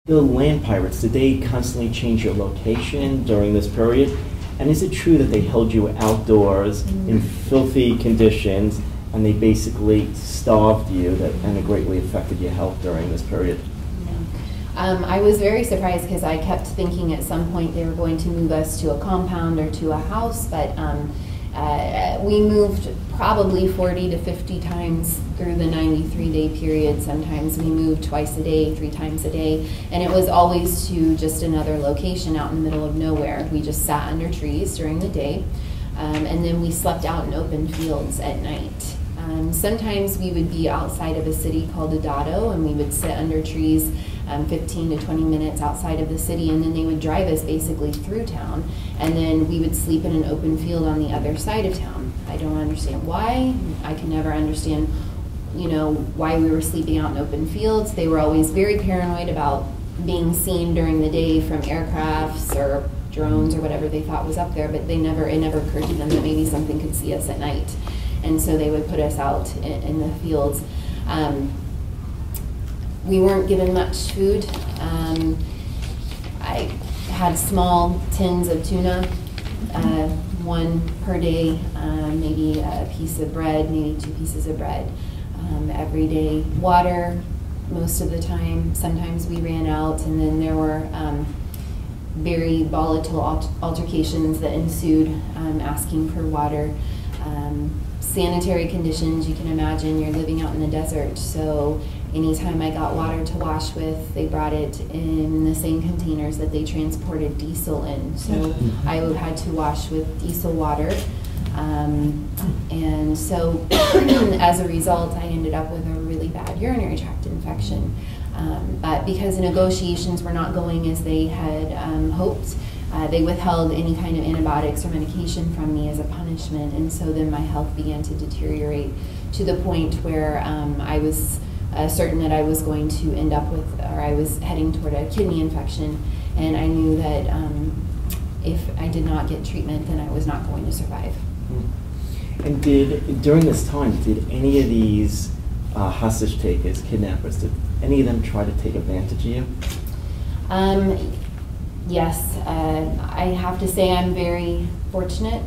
The land pirates, did they constantly change your location during this period? And is it true that they held you outdoors in filthy conditions and they basically starved you and it greatly affected your health during this period? I was very surprised because I kept thinking at some point they were going to move us to a compound or to a house, but we moved probably 40 to 50 times through the 93-day period. Sometimes we moved twice a day, 3 times a day, and it was always to just another location out in the middle of nowhere. We just sat under trees during the day, and then we slept out in open fields at night. Sometimes we would be outside of a city called Adado, and we would sit under trees 15 to 20 minutes outside of the city, and then they would drive us basically through town, and then we would sleep in an open field on the other side of town. I don't understand why. I can never understand, why we were sleeping out in open fields. They were always very paranoid about being seen during the day from aircrafts or drones or whatever they thought was up there, but it never occurred to them that maybe something could see us at night. And so they would put us out in the fields. We weren't given much food. I had small tins of tuna, 1 per day, maybe a piece of bread, maybe 2 pieces of bread every day. Water most of the time. Sometimes we ran out, and then there were very volatile altercations that ensued, asking for water. Sanitary conditions, you can imagine, you're living out in the desert, so anytime I got water to wash with, they brought it in the same containers that they transported diesel in. So I had to wash with diesel water. And so as a result, I ended up with a really bad urinary tract infection. But because the negotiations were not going as they had hoped, they withheld any kind of antibiotics or medication from me as a punishment, and so then my health began to deteriorate to the point where I was certain that I was going to end up with, or I was heading toward a kidney infection, and I knew that if I did not get treatment, then I was not going to survive. And during this time, did any of these hostage takers, kidnappers, did any of them try to take advantage of you? Yes, I have to say I'm very fortunate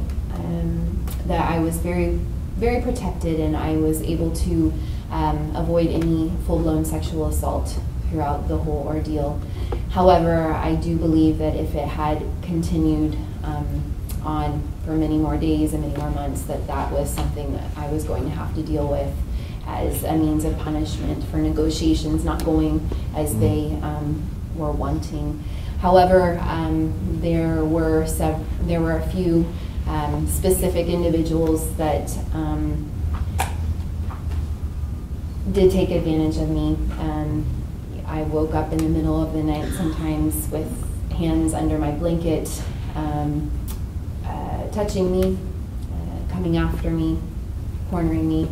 that I was very, very protected, and I was able to avoid any full-blown sexual assault throughout the whole ordeal. However, I do believe that if it had continued on for many more days and many more months, that was something that I was going to have to deal with as a means of punishment for negotiations not going as they were wanting. However, there were a few specific individuals that did take advantage of me. I woke up in the middle of the night sometimes with hands under my blanket, touching me, coming after me, cornering me.